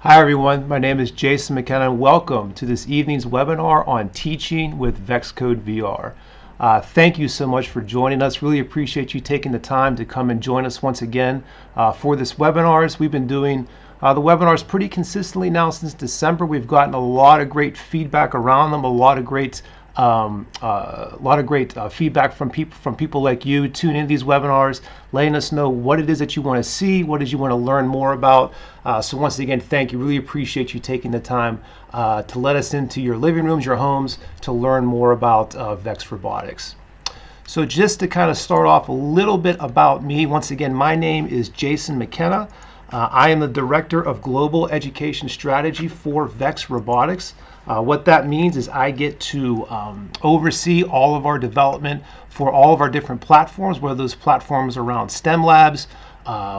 Hi everyone, my name is Jason McKenna and welcome to this evening's webinar on teaching with VexCode VR. Thank you so much for joining us. Really appreciate you taking the time to come and join us once again for this webinars. We've been doing the webinars pretty consistently now since December. We've gotten a lot of great feedback around them, a lot of great feedback from people like you tuning into these webinars, letting us know what it is that you want to see, what it is you want to learn more about. So once again, thank you. Really appreciate you taking the time to let us into your living rooms, your homes, to learn more about Vex Robotics. So just to kind of start off a little bit about me, once again, my name is Jason McKenna. I am the Director of Global Education Strategy for Vex Robotics. What that means is I get to oversee all of our development for all of our different platforms, whether those platforms are around STEM labs,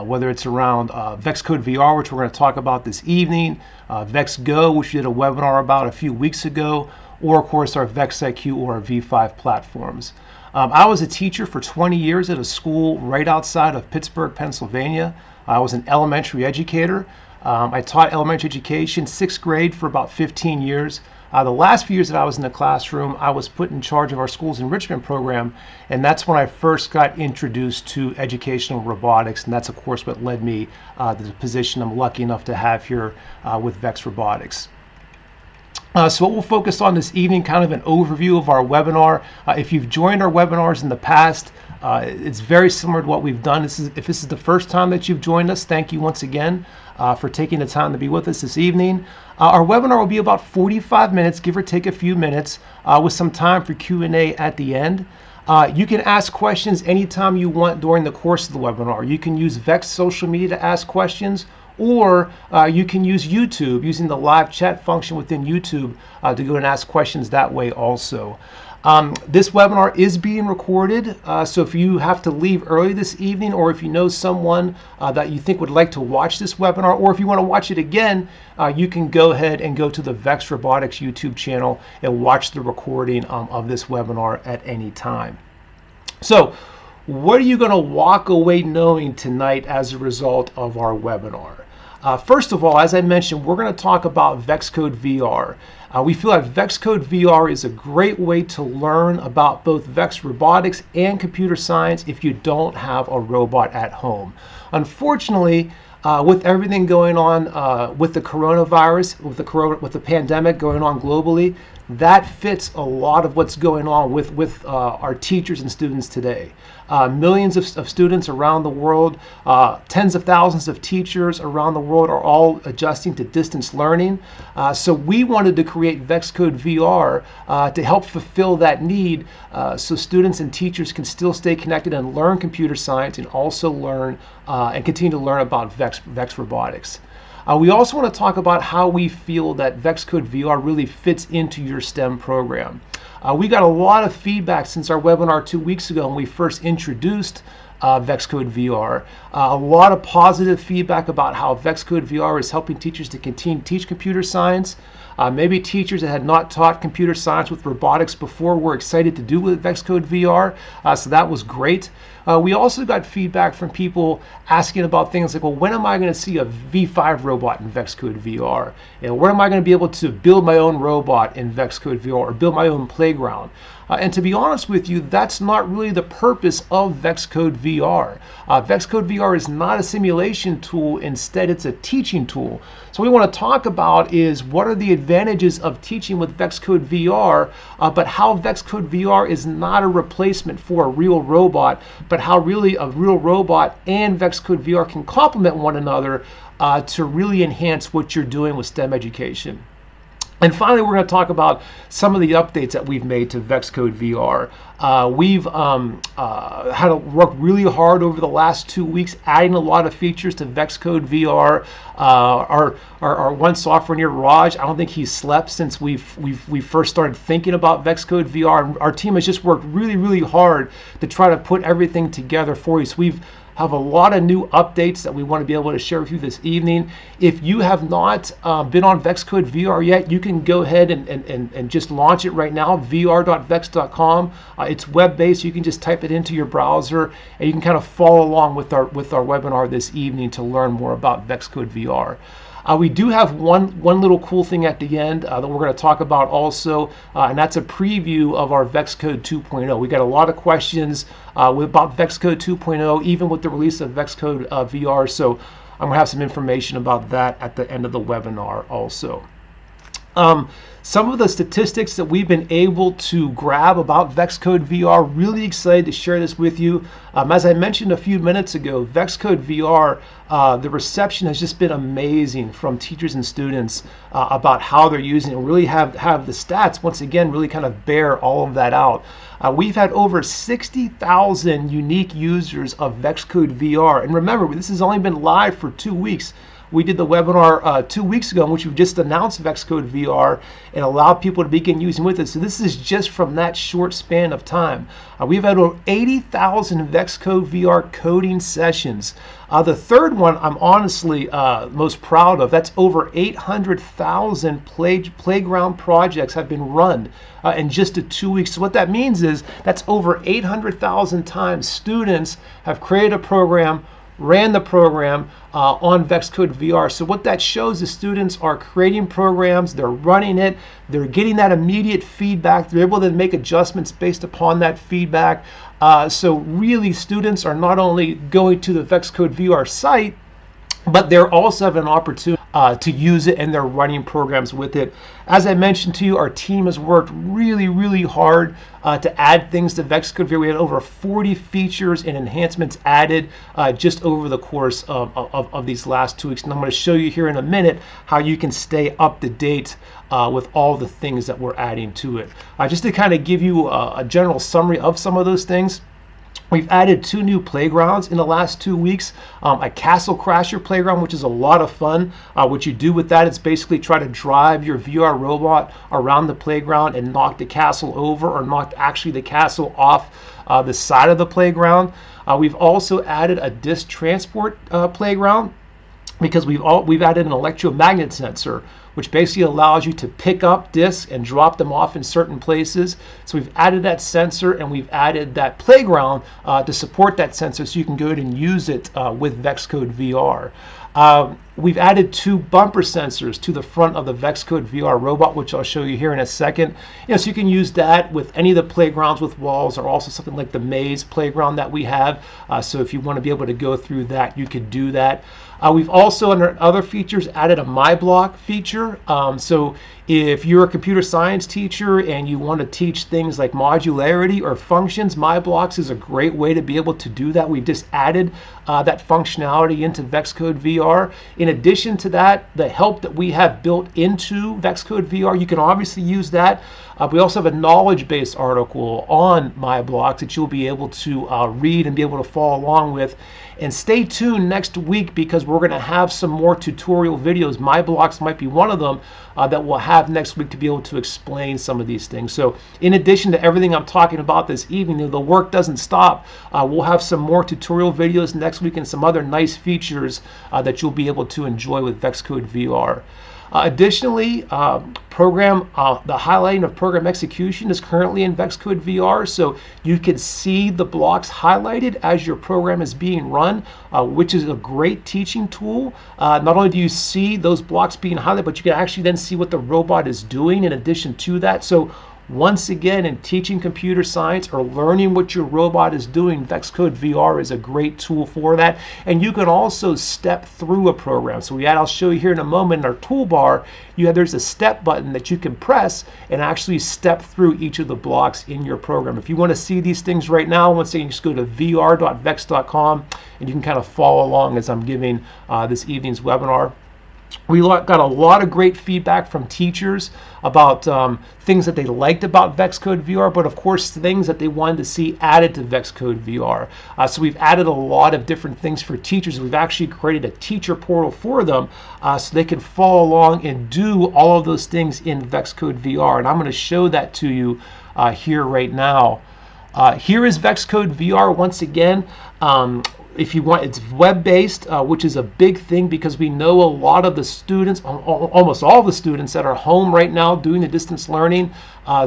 whether it's around VexCode VR, which we're going to talk about this evening, VexGo, which we did a webinar about a few weeks ago, or of course our VexIQ or our V5 platforms. I was a teacher for 20 years at a school right outside of Pittsburgh, Pennsylvania. I was an elementary educator. I taught elementary education, 6th grade, for about 15 years. The last few years that I was in the classroom, I was put in charge of our school's enrichment program, and that's when I first got introduced to educational robotics, and that's of course what led me to the position I'm lucky enough to have here with Vex Robotics. So what we'll focus on this evening, kind of an overview of our webinar. If you've joined our webinars in the past, it's very similar to what we've done. If this is the first time that you've joined us, thank you once again for taking the time to be with us this evening. Our webinar will be about 45 minutes, give or take a few minutes, with some time for Q&A at the end. You can ask questions anytime you want during the course of the webinar. You can use Vex social media to ask questions, or you can use YouTube, using the live chat function within YouTube to go and ask questions that way also. This webinar is being recorded, so if you have to leave early this evening, or if you know someone that you think would like to watch this webinar, or if you want to watch it again, you can go ahead and go to the Vex Robotics YouTube channel and watch the recording of this webinar at any time. So what are you going to walk away knowing tonight as a result of our webinar? First of all, as I mentioned, we're going to talk about VexCode VR. We feel like VexCode VR is a great way to learn about both Vex Robotics and computer science if you don't have a robot at home. Unfortunately, with everything going on with the coronavirus, with the pandemic going on globally, that fits a lot of what's going on with our teachers and students today. Millions of students around the world, tens of thousands of teachers around the world are all adjusting to distance learning. So we wanted to create VexCode VR to help fulfill that need, so students and teachers can still stay connected and learn computer science, and also learn and continue to learn about Vex Robotics. We also want to talk about how we feel that VexCode VR really fits into your STEM program. We got a lot of feedback since our webinar 2 weeks ago when we first introduced VexCode VR. A lot of positive feedback about how VexCode VR is helping teachers to continue to teach computer science. Maybe teachers that had not taught computer science with robotics before were excited to do with VexCode VR, so that was great. We also got feedback from people asking about things like, well, when am I going to see a V5 robot in VexCode VR? And when am I going to be able to build my own robot in VexCode VR, or build my own playground? And to be honest with you, that's not really the purpose of VexCode VR. VexCode VR is not a simulation tool. Instead, it's a teaching tool. So what we want to talk about is what are the advantages of teaching with VexCode VR, but how VexCode VR is not a replacement for a real robot, but how really a real robot and VexCode VR can complement one another to really enhance what you're doing with STEM education. And finally, we're going to talk about some of the updates that we've made to VexCode VR. We've had to work really hard over the last 2 weeks, adding a lot of features to VexCode VR. Our one software engineer, Raj, I don't think he's slept since we first started thinking about VexCode VR. Our team has just worked really, really hard to try to put everything together for you. So we've have a lot of new updates that we want to be able to share with you this evening. If you have not been on VexCode VR yet, you can go ahead and just launch it right now, vr.vex.com. It's web-based. You can just type it into your browser, and you can kind of follow along with our webinar this evening to learn more about VexCode VR. We do have one little cool thing at the end that we're going to talk about also, and that's a preview of our VEX Code 2.0. We got a lot of questions about VEX Code 2.0, even with the release of VEX Code VR. So I'm going to have some information about that at the end of the webinar also. Some of the statistics that we've been able to grab about VEX Code VR, really excited to share this with you. As I mentioned a few minutes ago, VEX Code VR, the reception has just been amazing from teachers and students about how they're using it. Really have the stats, once again, really kind of bear all of that out. We've had over 60,000 unique users of VEX Code VR. And remember, this has only been live for 2 weeks. We did the webinar 2 weeks ago in which we just announced VEX Code VR and allowed people to begin using with it. So this is just from that short span of time. We've had over 80,000 VEX Code VR coding sessions. The third one I'm honestly most proud of. That's over 800,000 playground projects have been run in just 2 weeks. So what that means is that's over 800,000 times students have created a program, ran the program on VEX Code VR. So what that shows is students are creating programs, they're running it, they're getting that immediate feedback, they're able to make adjustments based upon that feedback. So really, students are not only going to the VEX Code VR site, but they're also have an opportunity to use it, and they're running programs with it. As I mentioned to you, our team has worked really hard to add things to VEX Code VR. We had over 40 features and enhancements added just over the course of these last 2 weeks. And I'm going to show you here in a minute how you can stay up to date with all the things that we're adding to it. Just to kind of give you a general summary of some of those things, we've added 2 new playgrounds in the last 2 weeks. A Castle Crasher playground, which is a lot of fun. What you do with that is basically try to drive your VR robot around the playground and knock the castle over, or knock actually the castle off the side of the playground. We've also added a disc transport playground, because we've added an electromagnet sensor, which basically allows you to pick up discs and drop them off in certain places. So we've added that sensor, and we've added that playground to support that sensor, so you can go ahead and use it with VEX Code VR. We've added 2 bumper sensors to the front of the VEX Code VR robot, which I'll show you here in a second. So you can use that with any of the playgrounds with walls, or also something like the maze playground that we have. So if you want to be able to go through that, you could do that. We've also, under other features, added a MyBlock feature. So if you're a computer science teacher and you want to teach things like modularity or functions, MyBlocks is a great way to be able to do that. We've just added that functionality into VEX Code VR. In addition to that, the help that we have built into VEX Code VR, you can obviously use that. We also have a knowledge-based article on MyBlocks that you'll be able to read and be able to follow along with. And stay tuned next week, because we're going to have some more tutorial videos. MyBlocks might be one of them that we'll have next week to be able to explain some of these things. So in addition to everything I'm talking about this evening, the work doesn't stop. We'll have some more tutorial videos next week and some other nice features that you'll be able to enjoy with VEX Code VR. Additionally, the highlighting of program execution is currently in VEX Code VR, so you can see the blocks highlighted as your program is being run, which is a great teaching tool. Not only do you see those blocks being highlighted, but you can actually then see what the robot is doing in addition to that. So once again, in teaching computer science or learning what your robot is doing, VEX Code VR is a great tool for that. And you can also step through a program. So I'll show you here in a moment in our toolbar, there's a step button that you can press and actually step through each of the blocks in your program. If you want to see these things right now, once again, just go to vr.vex.com and you can kind of follow along as I'm giving this evening's webinar. We got a lot of great feedback from teachers about things that they liked about VEX Code VR, but of course things that they wanted to see added to VEX Code VR. So we've added a lot of different things for teachers. We've actually created a teacher portal for them so they can follow along and do all of those things in VEX Code VR. And I'm going to show that to you here right now. Here is VEX Code VR once again. if you want, it's web-based, which is a big thing because we know a lot of the students, almost all the students that are home right now doing the distance learning,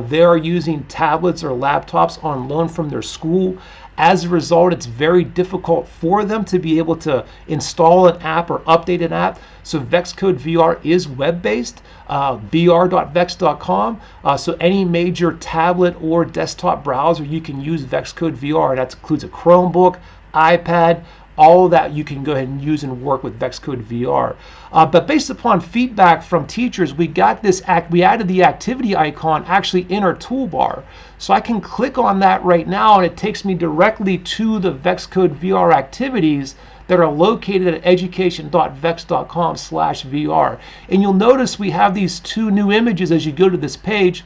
they're using tablets or laptops on loan from their school. As a result, it's very difficult for them to be able to install an app or update an app. So VexCode VR is web-based, vr.vex.com. So any major tablet or desktop browser, you can use VexCode VR. And that includes a Chromebook, iPad, all of that you can go ahead and use and work with VexCode VR. But based upon feedback from teachers, we added the activity icon actually in our toolbar. So I can click on that right now and it takes me directly to the VexCode VR activities that are located at education.vex.com/VR. And you'll notice we have these two new images as you go to this page.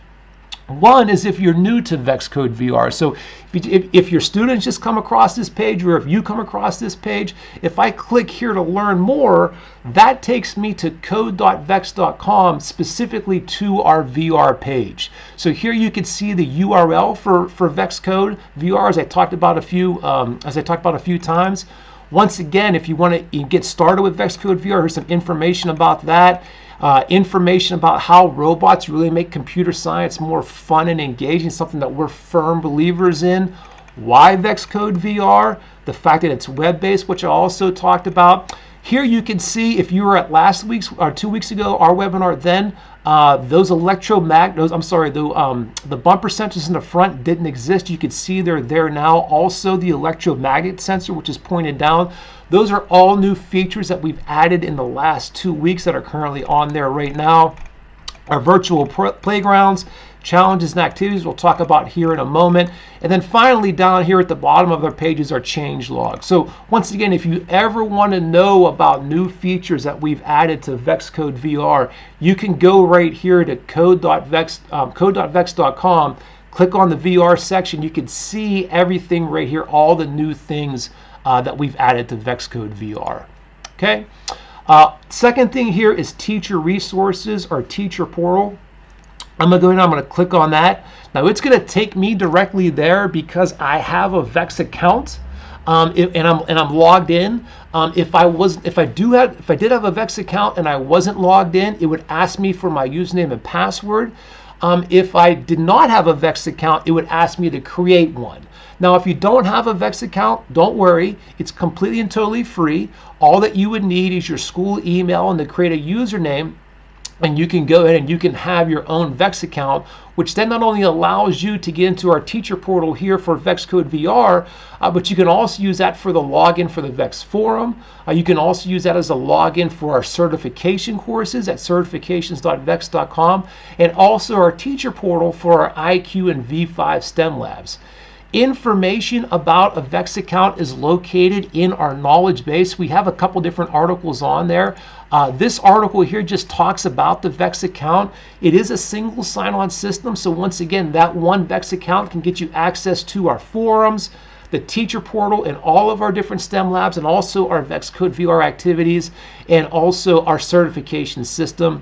One is if you're new to VexCode VR. So if your students just come across this page, or if you come across this page, if I click here to learn more, that takes me to code.vex.com, specifically to our VR page. So here you can see the URL for VexCode VR, as I talked about a few times. Once again, if you want to get started with VexCode VR, here's some information about that. Information about how robots really make computer science more fun and engaging, something that we're firm believers in. Why VexCode VR? The fact that it's web-based, which I also talked about. Here you can see, if you were at last week's or 2 weeks ago, our webinar, then the bumper sensors in the front didn't exist. You can see they're there now. Also the electromagnet sensor, which is pointed down. Those are all new features that we've added in the last 2 weeks that are currently on there right now. Our virtual playgrounds, challenges and activities we'll talk about here in a moment. And then finally down here at the bottom of our pages are change logs. So once again, if you ever want to know about new features that we've added to VexCode VR, you can go right here to code.vex.com, click on the VR section. You can see everything right here, all the new things that we've added to VexCode VR. Okay. Second thing here is teacher resources or teacher portal. I'm going to click on that. Now it's going to take me directly there because I have a Vex account, and I'm logged in. If I did have a Vex account and I wasn't logged in, it would ask me for my username and password. If I did not have a Vex account, it would ask me to create one. Now, if you don't have a Vex account, don't worry. It's completely and totally free. All that you would need is your school email and to create a username. And you can go ahead and you can have your own Vex account, which then not only allows you to get into our teacher portal here for VexCode VR, but you can also use that for the login for the Vex forum. You can also use that as a login for our certification courses at certifications.vex.com, and also our teacher portal for our IQ and V5 STEM labs. Information about a Vex account is located in our knowledge base. We have a couple different articles on there. This article here just talks about the Vex account. It is a single sign-on system, so once again, that one Vex account can get you access to our forums, the teacher portal, and all of our different STEM labs, and also our VexCode VR activities, and also our certification system.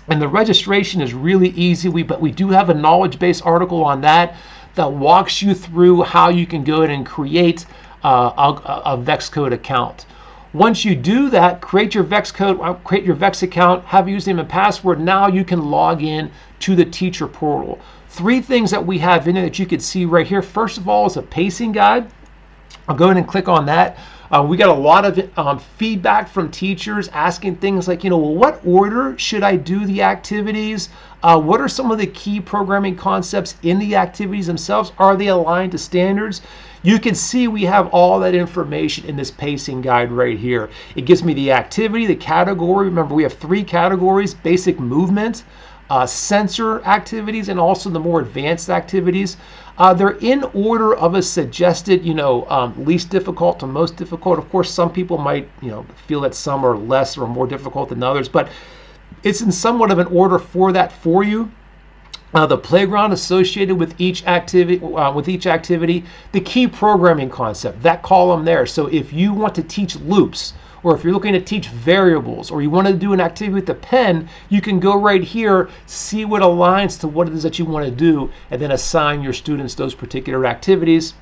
And the registration is really easy, but we do have a knowledge base article on that walks you through how you can go ahead and create a VexCode account. Once you do that, create your Vex account, have a username and password. Now you can log in to the teacher portal. 3 things that we have in it that you can see right here. First of all is a pacing guide. I'll go ahead and click on that. We got a lot of feedback from teachers asking things like, well, what order should I do the activities? What are some of the key programming concepts in the activities themselves? Are they aligned to standards? You can see we have all that information in this pacing guide right here. It gives me the activity, the category. Remember, we have 3 categories: basic movement, sensor activities, and also the more advanced activities. They're in order of a suggested, least difficult to most difficult. Of course, some people might, feel that some are less or more difficult than others, but it's in somewhat of an order for that for you. The playground associated with each activity, the key programming concept, that column there. So if you want to teach loops, or if you're looking to teach variables, or you want to do an activity with the pen, you can go right here, see what aligns to what it is that you want to do, and then assign your students those particular activities.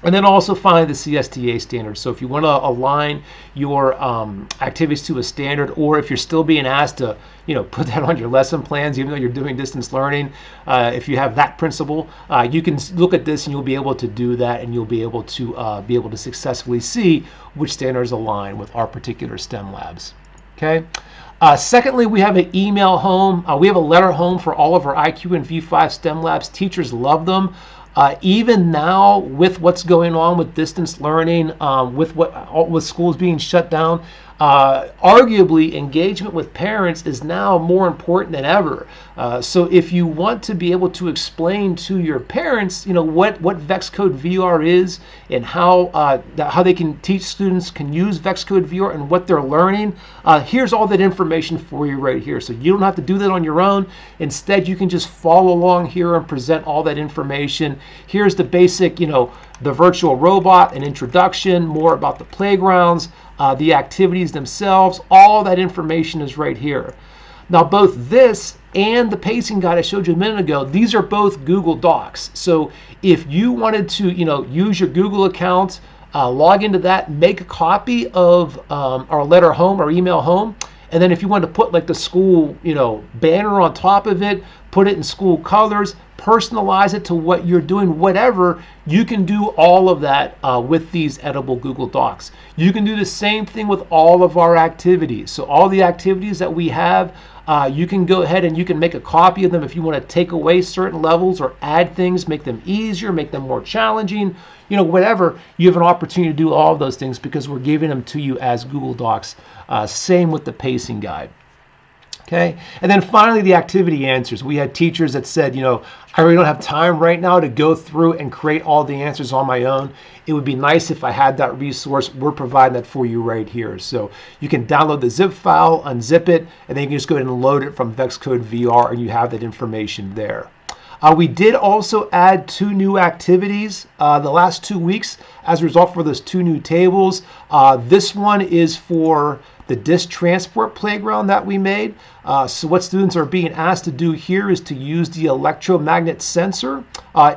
And then also finally the CSTA standards. So if you want to align your activities to a standard, or if you're still being asked to, put that on your lesson plans, even though you're doing distance learning, if you have that principle, you can look at this and you'll be able to do that, and you'll be able to successfully see which standards align with our particular STEM labs. Okay. Secondly, we have an email home. We have a letter home for all of our IQ and V5 STEM labs. Teachers love them. Even now, with what's going on with distance learning, with schools being shut down, arguably engagement with parents is now more important than ever. So if you want to be able to explain to your parents, what VexCode VR is and how they can teach students can use VexCode VR and what they're learning, here's all that information for you right here. So you don't have to do that on your own. Instead, you can just follow along here and present all that information. Here's the basic, the virtual robot, an introduction, more about the playgrounds, the activities themselves. All that information is right here. Now, both this and the pacing guide I showed you a minute ago, these are both Google Docs. So if you wanted to, use your Google account, log into that, make a copy of our letter home, our email home, and then if you wanted to put like the school, banner on top of it, put it in school colors, personalize it to what you're doing, whatever, you can do all of that with these editable Google Docs. You can do the same thing with all of our activities. So all the activities that we have, you can go ahead and you can make a copy of them if you want to take away certain levels or add things, make them easier, make them more challenging, whatever. You have an opportunity to do all of those things because we're giving them to you as Google Docs. Same with the pacing guide. Okay, and then finally the activity answers. We had teachers that said, I really don't have time right now to go through and create all the answers on my own. It would be nice if I had that resource. We're providing that for you right here. So you can download the zip file, unzip it, and then you can just go ahead and load it from VexCode VR, and you have that information there. We did also add 2 new activities the last 2 weeks as a result for those 2 new tables. This one is for the disk transport playground that we made. So what students are being asked to do here is to use the electromagnet sensor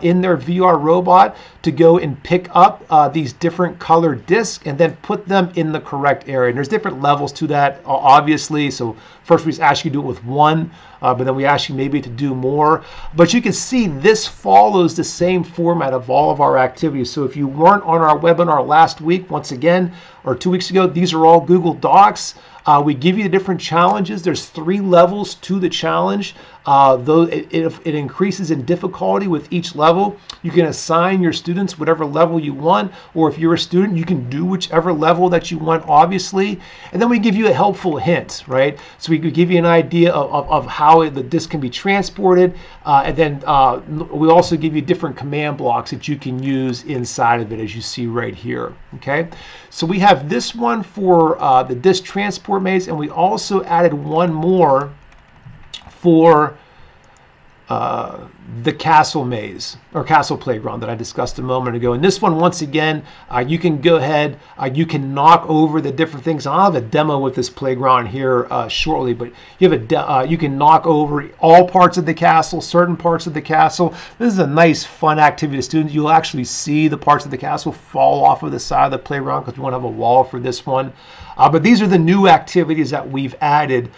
in their VR robot to go and pick up these different colored discs and then put them in the correct area. And there's different levels to that, obviously. So first we just ask you to do it with one, but then we ask you maybe to do more. But you can see this follows the same format of all of our activities. So if you weren't on our webinar last week, once again, or 2 weeks ago, these are all Google Docs. We give you the different challenges. There's 3 levels to the challenge. Though it increases in difficulty with each level. You can assign your students whatever level you want, or if you're a student, you can do whichever level that you want, obviously. And then we give you a helpful hint, right? So we could give you an idea of how the disk can be transported, and then we also give you different command blocks that you can use inside of it, as you see right here. Okay, so we have this one for the disk transport maze, and we also added one more for the castle maze or castle playground that I discussed a moment ago. And this one, once again, you can go ahead, you can knock over the different things. I'll have a demo with this playground here shortly, but you have you can knock over all parts of the castle, certain parts of the castle. This is a nice, fun activity to students. You'll actually see the parts of the castle fall off of the side of the playground because we want to have a wall for this one. But these are the new activities that we've added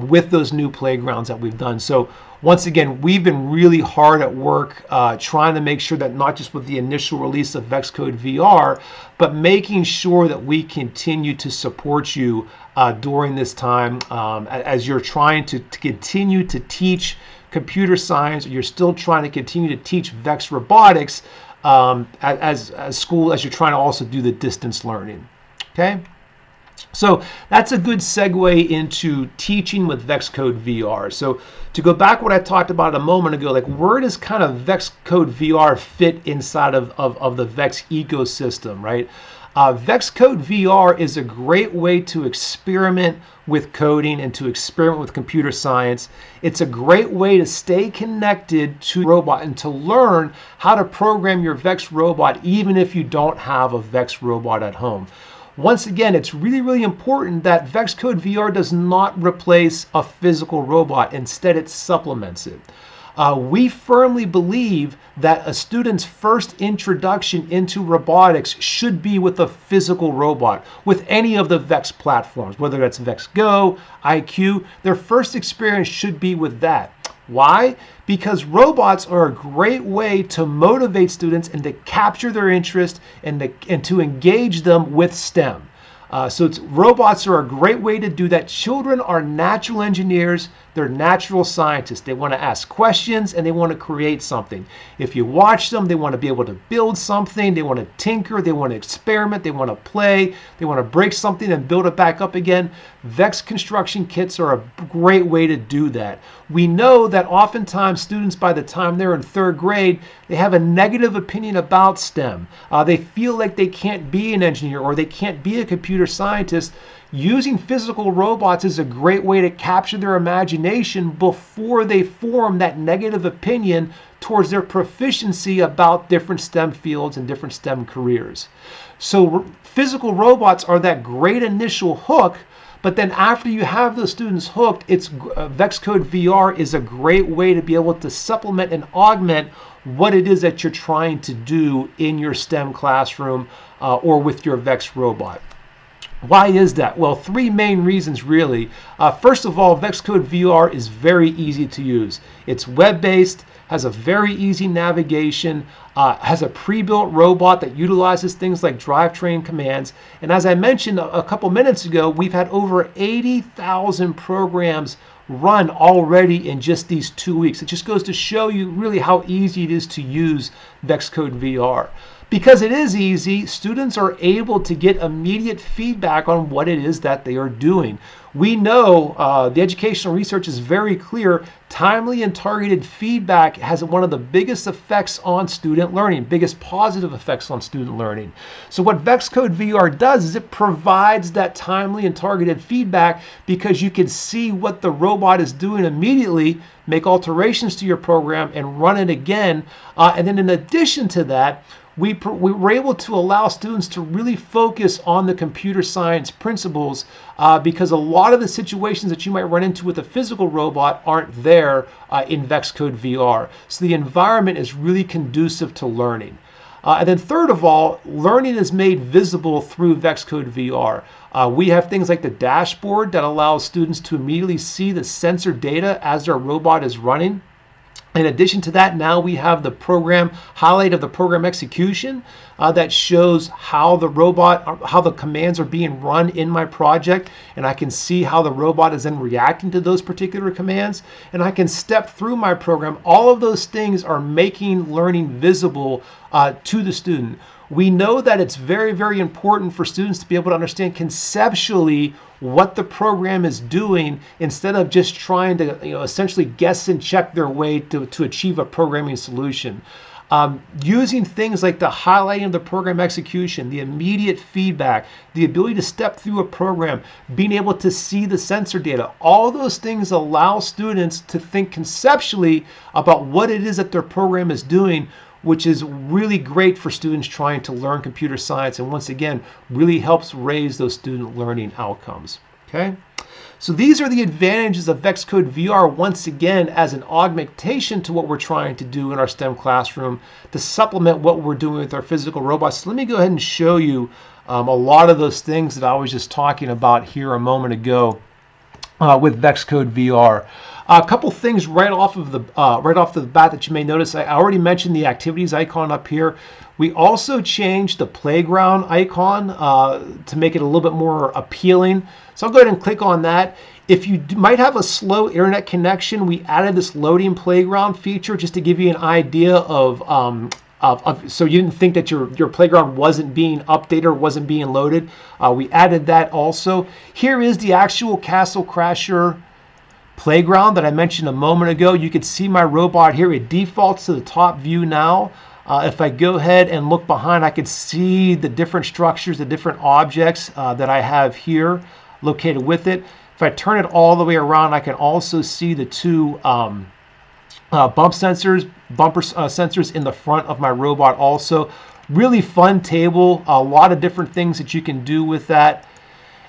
with those new playgrounds that we've done. So once again, we've been really hard at work trying to make sure that not just with the initial release of VexCode VR, but making sure that we continue to support you during this time as you're trying to continue to teach computer science. You're still trying to continue to teach Vex Robotics as you're trying to also do the distance learning. Okay. So that's a good segue into teaching with VexCode VR. So to go back what I talked about a moment ago, like where does kind of VexCode VR fit inside of the Vex ecosystem, right? VexCode VR is a great way to experiment with coding and to experiment with computer science. It's a great way to stay connected to the robot and to learn how to program your Vex robot even if you don't have a Vex robot at home. Once again, it's really, really important that VexCode VR does not replace a physical robot. Instead, it supplements it. We firmly believe that a student's first introduction into robotics should be with a physical robot, with any of the VEX platforms, whether that's VEX Go, IQ. Their first experience should be with that. Why? Because robots are a great way to motivate students and to capture their interest and to engage them with STEM. Robots are a great way to do that. Children are natural engineers. They're natural scientists. They want to ask questions and they want to create something. If you watch them, they want to be able to build something. They want to tinker. They want to experiment. They want to play. They want to break something and build it back up again. VEX construction kits are a great way to do that. We know that oftentimes students, by the time they're in third grade, they have a negative opinion about STEM. They feel like they can't be an engineer or they can't be a computer scientist. Using physical robots is a great way to capture their imagination before they form that negative opinion towards their proficiency about different STEM fields and different STEM careers. So physical robots are that great initial hook, but then after you have those students hooked, VEXcode VR is a great way to be able to supplement and augment what it is that you're trying to do in your STEM classroom or with your VEX robot. Why is that? Well, three main reasons really. First of all, VEXcode VR is very easy to use. It's web-based, has a very easy navigation, has a pre-built robot that utilizes things like drivetrain commands. And as I mentioned a couple minutes ago, we've had over 80,000 programs run already in just these 2 weeks. It just goes to show you really how easy it is to use VEXcode VR. Because it is easy, students are able to get immediate feedback on what it is that they are doing. We know the educational research is very clear. Timely and targeted feedback has one of the biggest effects on student learning, biggest positive effects on student learning. So what VEXcode VR does is it provides that timely and targeted feedback because you can see what the robot is doing immediately, make alterations to your program, and run it again. And then in addition to that, we were able to allow students to really focus on the computer science principles because a lot of the situations that you might run into with a physical robot aren't there in VEXcode VR. So the environment is really conducive to learning. And then third of all, learning is made visible through VEXcode VR. We have things like the dashboard that allows students to immediately see the sensor data as their robot is running. In addition to that, now we have the program highlight of the program execution that shows how the commands are being run in my project, and I can see how the robot is then reacting to those particular commands, and I can step through my program. All of those things are making learning visible to the student. We know that it's very, very important for students to be able to understand conceptually what the program is doing instead of just trying to essentially guess and check their way to achieve a programming solution. Using things like the highlighting of the program execution, the immediate feedback, the ability to step through a program, being able to see the sensor data, all those things allow students to think conceptually about what it is that their program is doing, which is really great for students trying to learn computer science, and once again really helps raise those student learning outcomes. Okay, so these are the advantages of VEXcode VR, once again as an augmentation to what we're trying to do in our STEM classroom to supplement what we're doing with our physical robots. So let me go ahead and show you a lot of those things that I was just talking about here a moment ago with VEXcode VR. A couple things right off the bat that you may notice. I already mentioned the activities icon up here. We also changed the playground icon to make it a little bit more appealing. So I'll go ahead and click on that. If you might have a slow internet connection, we added this loading playground feature just to give you an idea of so you didn't think that your playground wasn't being updated or wasn't being loaded. We added that also. Here is the actual Castle Crasher playground that I mentioned a moment ago. You can see my robot here. It defaults to the top view now. If I go ahead and look behind, I can see the different structures, the different objects that I have here located with it. If I turn it all the way around, I can also see the two bumper sensors in the front of my robot also. Really fun table, a lot of different things that you can do with that.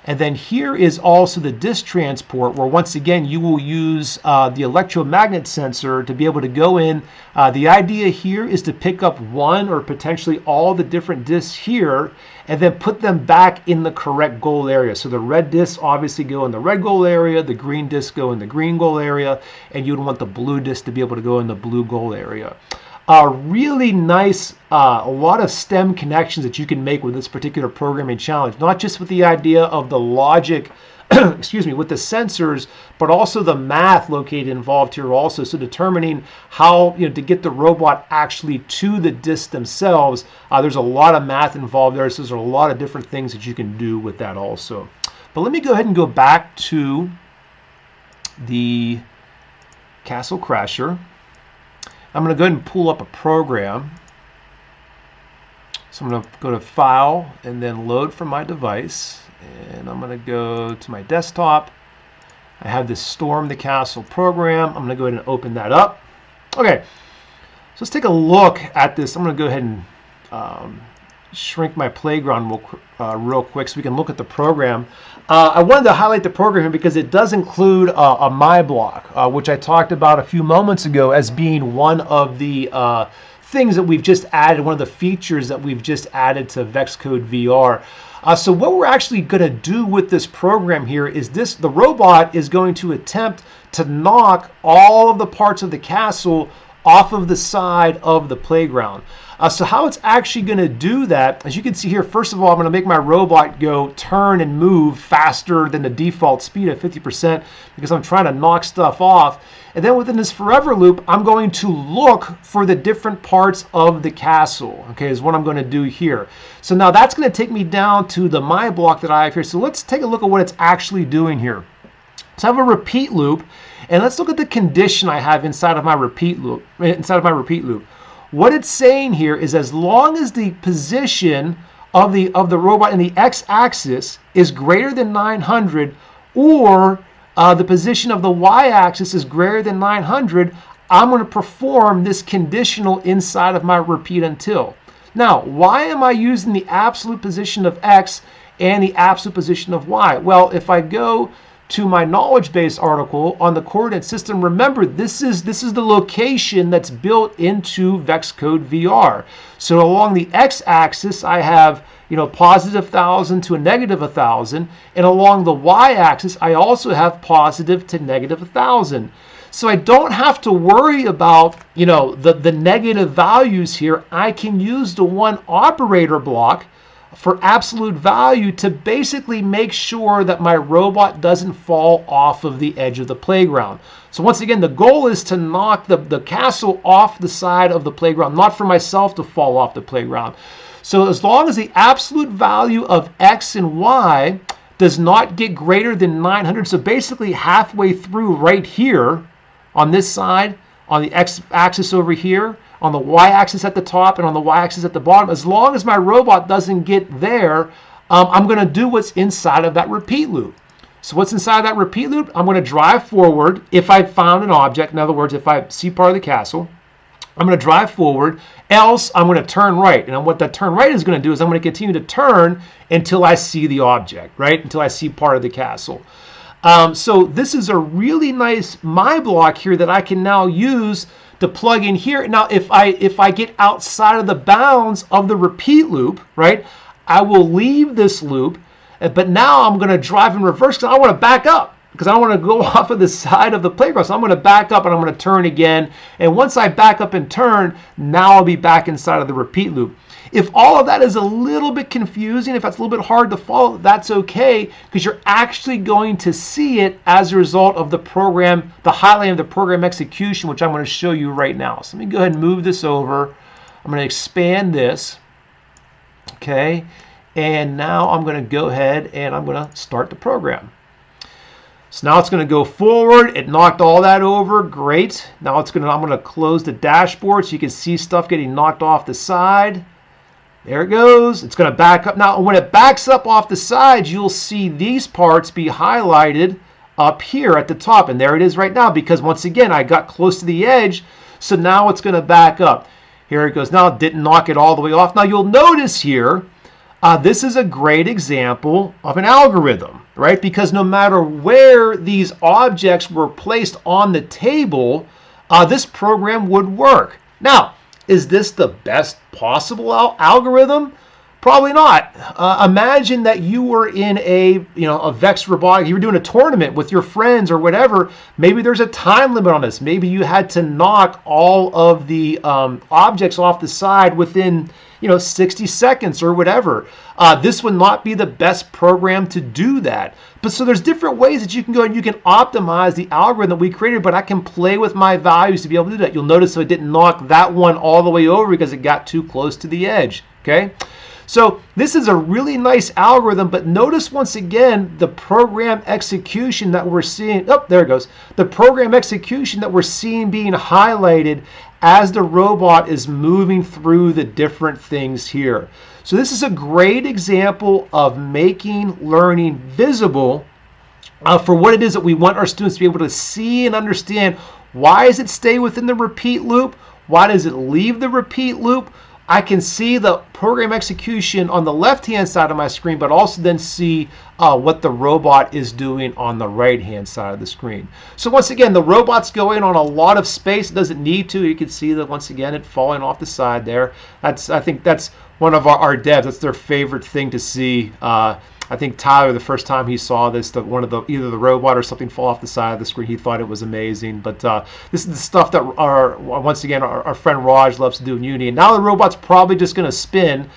And then here is also the disk transport, where once again you will use the electromagnet sensor to be able to go in. The idea here is to pick up one or potentially all the different disks here and then put them back in the correct goal area. So the red disks obviously go in the red goal area, the green disks go in the green goal area, and you'd want the blue disk to be able to go in the blue goal area. Really nice, a lot of STEM connections that you can make with this particular programming challenge, not just with the idea of the logic, excuse me, with the sensors, but also the math located involved here also. So determining how, to get the robot actually to the discs themselves, there's a lot of math involved there. So there's a lot of different things that you can do with that also. But let me go ahead and go back to the Castle Crasher. I'm going to go ahead and pull up a program. So I'm going to go to File and then Load from my device. And I'm going to go to my desktop. I have this Storm the Castle program. I'm going to go ahead and open that up. Okay, so let's take a look at this. I'm going to go ahead and shrink my playground real quick so we can look at the program. I wanted to highlight the program here because it does include a MyBlock, which I talked about a few moments ago as being one of the things that we've just added, one of the features that we've just added to VexCode VR. So what we're actually going to do with this program here is the robot is going to attempt to knock all of the parts of the castle off of the side of the playground. So how it's actually going to do that, as you can see here, first of all, I'm going to make my robot go turn and move faster than the default speed at 50% because I'm trying to knock stuff off. And then within this forever loop, I'm going to look for the different parts of the castle, okay, is what I'm going to do here. So now that's going to take me down to the MyBlock that I have here. So let's take a look at what it's actually doing here. So I have a repeat loop, and let's look at the condition I have inside of my repeat loop. What it's saying here is as long as the position of the robot in the x-axis is greater than 900 or the position of the y-axis is greater than 900, I'm going to perform this conditional inside of my repeat until. Now, why am I using the absolute position of x and the absolute position of y? Well, if I go to my knowledge base article on the coordinate system, remember this is the location that's built into VexCode VR. So along the x-axis I have positive 1,000 to a negative 1,000, and along the y-axis I also have positive to negative 1,000. So I don't have to worry about the negative values here. I can use the one operator block for absolute value to basically make sure that my robot doesn't fall off of the edge of the playground. So once again, the goal is to knock the castle off the side of the playground, not for myself to fall off the playground. So as long as the absolute value of x and y does not get greater than 900, so basically halfway through right here on this side, on the x-axis over here, on the y-axis at the top and on the y-axis at the bottom, as long as my robot doesn't get there, I'm going to do what's inside of that repeat loop. So what's inside of that repeat loop? I'm going to drive forward if I found an object. In other words, if I see part of the castle, I'm going to drive forward, else I'm going to turn right. And what that turn right is going to do is I'm going to continue to turn until I see the object, right? Until I see part of the castle. So this is a really nice MyBlock here that I can now use to plug in here. Now, if I get outside of the bounds of the repeat loop, right, I will leave this loop, but now I'm going to drive in reverse because I want to back up because I want to go off of the side of the playground. So I'm going to back up and I'm going to turn again. And once I back up and turn, now I'll be back inside of the repeat loop. If all of that is a little bit confusing, if that's a little bit hard to follow, that's okay, because you're actually going to see it as a result of the program, the highlighting of the program execution, which I'm going to show you right now. So let me go ahead and move this over. I'm going to expand this. Okay, and now I'm going to go ahead and I'm going to start the program. So now it's going to go forward. It knocked all that over. Great. Now I'm going to close the dashboard so you can see stuff getting knocked off the side. There it goes. It's going to back up. Now, when it backs up off the sides, you'll see these parts be highlighted up here at the top. And there it is right now because, once again, I got close to the edge. So now it's going to back up. Here it goes. Now it didn't knock it all the way off. Now, you'll notice here, This is a great example of an algorithm, right? Because no matter where these objects were placed on the table, this program would work. Now, is this the best possible algorithm? Probably not. Imagine that you were in a Vex Robotics, you were doing a tournament with your friends or whatever. Maybe there's a time limit on this. Maybe you had to knock all of the objects off the side within 60 seconds or whatever. This would not be the best program to do that. But so there's different ways that you can go and you can optimize the algorithm that we created, but I can play with my values to be able to do that. You'll notice I didn't knock that one all the way over because it got too close to the edge, okay? So this is a really nice algorithm, but notice once again the program execution that we're seeing. Oh, there it goes. The program execution that we're seeing being highlighted as the robot is moving through the different things here. So this is a great example of making learning visible for what it is that we want our students to be able to see and understand. Why does it stay within the repeat loop? Why does it leave the repeat loop? I can see the program execution on the left-hand side of my screen, but also then see what the robot is doing on the right-hand side of the screen. So once again, the robot's going on a lot of space. It doesn't need to. You can see that once again, it falling off the side there. I think that's one of our devs. That's their favorite thing to see. I think Tyler, the first time he saw this, either the robot or something fall off the side of the screen, he thought it was amazing. But this is the stuff that once again our friend Raj loves to do in Unity. And now the robot's probably just going to spin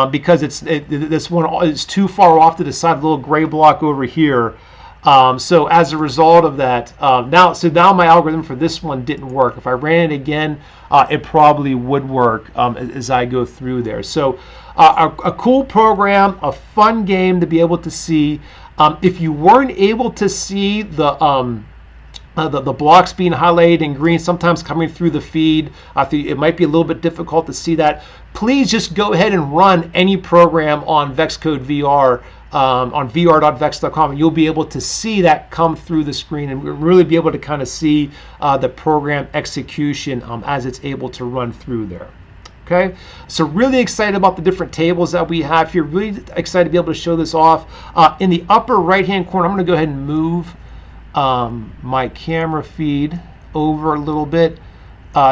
because this one is too far off to the side, the little gray block over here. So as a result of that, now my algorithm for this one didn't work. If I ran it again, it probably would work as I go through there. So a cool program, a fun game to be able to see. If you weren't able to see the blocks being highlighted in green, sometimes coming through the feed, it might be a little bit difficult to see that. Please just go ahead and run any program on VexCode VR on vr.vex.com, and you'll be able to see that come through the screen and really be able to kind of see the program execution as it's able to run through there. Okay, so really excited about the different tables that we have here. Really excited to be able to show this off. In the upper right-hand corner, I'm going to go ahead and move my camera feed over a little bit,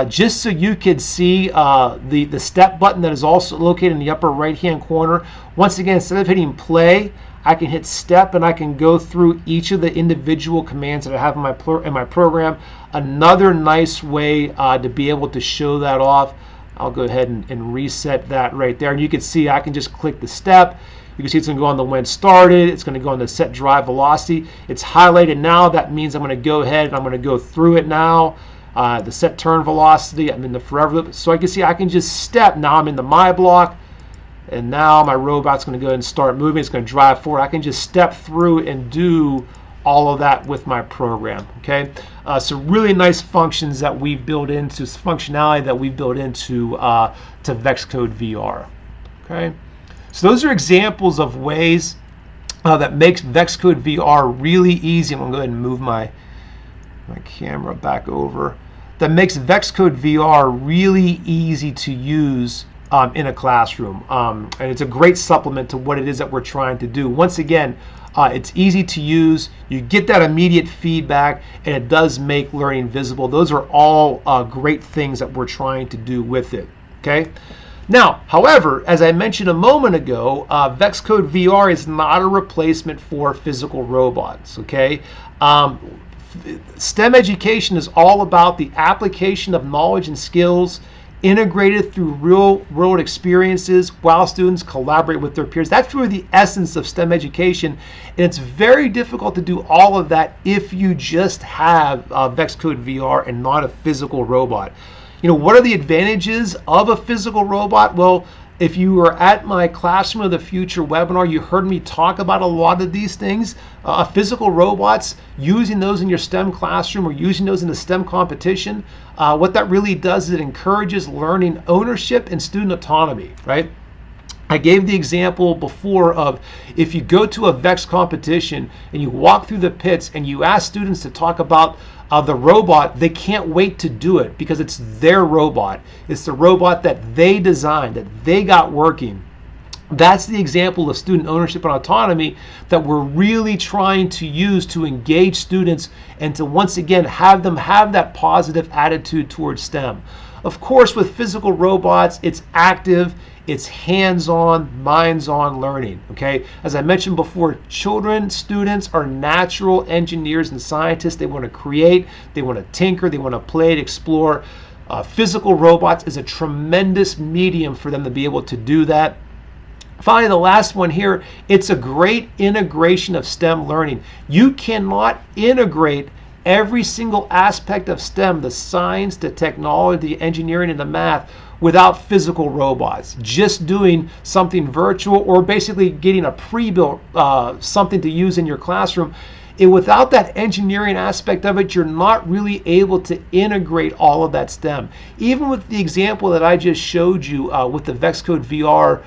just so you could see the step button that is also located in the upper right-hand corner. Once again, instead of hitting play, I can hit step and I can go through each of the individual commands that I have in my program. Another nice way to be able to show that off. I'll go ahead and reset that right there. And you can see I can just click the step. You can see it's going to go on the when started. It's going to go on the set drive velocity. It's highlighted now. That means I'm going to go ahead and I'm going to go through it now. The set turn velocity, I'm in the forever loop. So I can see I can just step. Now I'm in the my block. And now my robot's going to go ahead and start moving. It's going to drive forward. I can just step through and do all of that with my program. Okay, so really nice functions that we built into functionality that we built into to VexCode VR. Okay, so those are examples of ways that makes VexCode VR really easy. I'm going to go ahead and move my camera back over. That makes VexCode VR really easy to use in a classroom, and it's a great supplement to what it is that we're trying to do. Once again, it's easy to use, you get that immediate feedback, and it does make learning visible. Those are all great things that we're trying to do with it. Okay. Now, however, as I mentioned a moment ago, VexCode VR is not a replacement for physical robots. Okay. STEM education is all about the application of knowledge and skills integrated through real-world experiences while students collaborate with their peers. That's really the essence of STEM education, and it's very difficult to do all of that if you just have VexCode VR and not a physical robot. You know, what are the advantages of a physical robot? Well, if you were at my Classroom of the Future webinar, you heard me talk about a lot of these things. Physical robots, using those in your STEM classroom or using those in a STEM competition, what that really does is it encourages learning ownership and student autonomy, right? I gave the example before of if you go to a VEX competition and you walk through the pits and you ask students to talk about the robot, they can't wait to do it because it's their robot. It's the robot that they designed, that they got working. That's the example of student ownership and autonomy that we're really trying to use to engage students and to once again have them have that positive attitude towards STEM. Of course, with physical robots, it's active, it's hands-on, minds-on learning. Okay, as I mentioned before, children, students are natural engineers and scientists. They want to create, they want to tinker, they want to play and explore. Physical robots is a tremendous medium for them to be able to do that. Finally, the last one here, it's a great integration of STEM learning. You cannot integrate every single aspect of STEM, the science, the technology, the engineering, and the math, without physical robots. Just doing something virtual or basically getting a pre-built something to use in your classroom. Without that engineering aspect of it, you're not really able to integrate all of that STEM. Even with the example that I just showed you with the VexCode VR,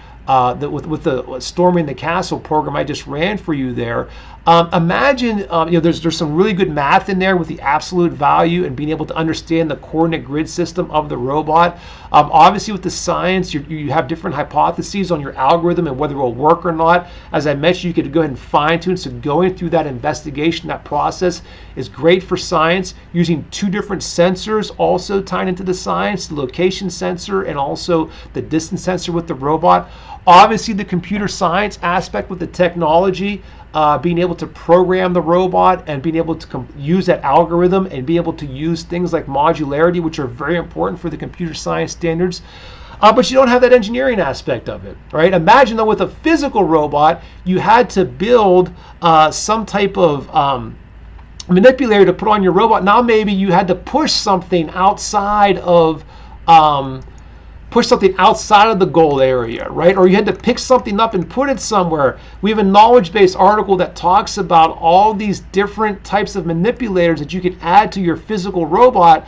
with the Storming the Castle program I just ran for you there. Imagine, there's some really good math in there with the absolute value and being able to understand the coordinate grid system of the robot. Obviously, with the science, you have different hypotheses on your algorithm and whether it will work or not. As I mentioned, you could go ahead and fine tune. So going through that investigation, that process is great for science. Using two different sensors also tied into the science, the location sensor and also the distance sensor with the robot. Obviously, the computer science aspect with the technology, being able to program the robot and being able to use that algorithm and be able to use things like modularity, which are very important for the computer science standards. But you don't have that engineering aspect of it, right? Imagine though with a physical robot, you had to build some type of manipulator to put on your robot. Now maybe you had to push something outside of the goal area, right? Or you had to pick something up and put it somewhere. We have a knowledge-based article that talks about all these different types of manipulators that you can add to your physical robot.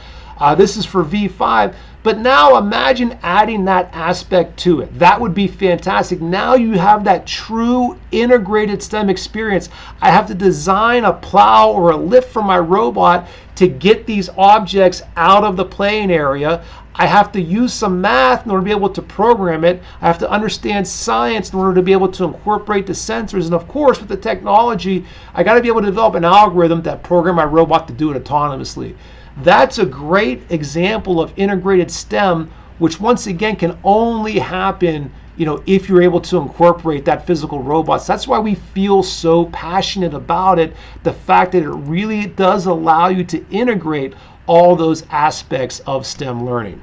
This is for V5. But now imagine adding that aspect to it. That would be fantastic. Now you have that true integrated STEM experience. I have to design a plow or a lift for my robot to get these objects out of the playing area. I have to use some math in order to be able to program it. I have to understand science in order to be able to incorporate the sensors. And of course, with the technology, I got to be able to develop an algorithm that program my robot to do it autonomously. That's a great example of integrated STEM, which once again can only happen, if you're able to incorporate that physical robots. That's why we feel so passionate about it. The fact that it really does allow you to integrate all those aspects of STEM learning.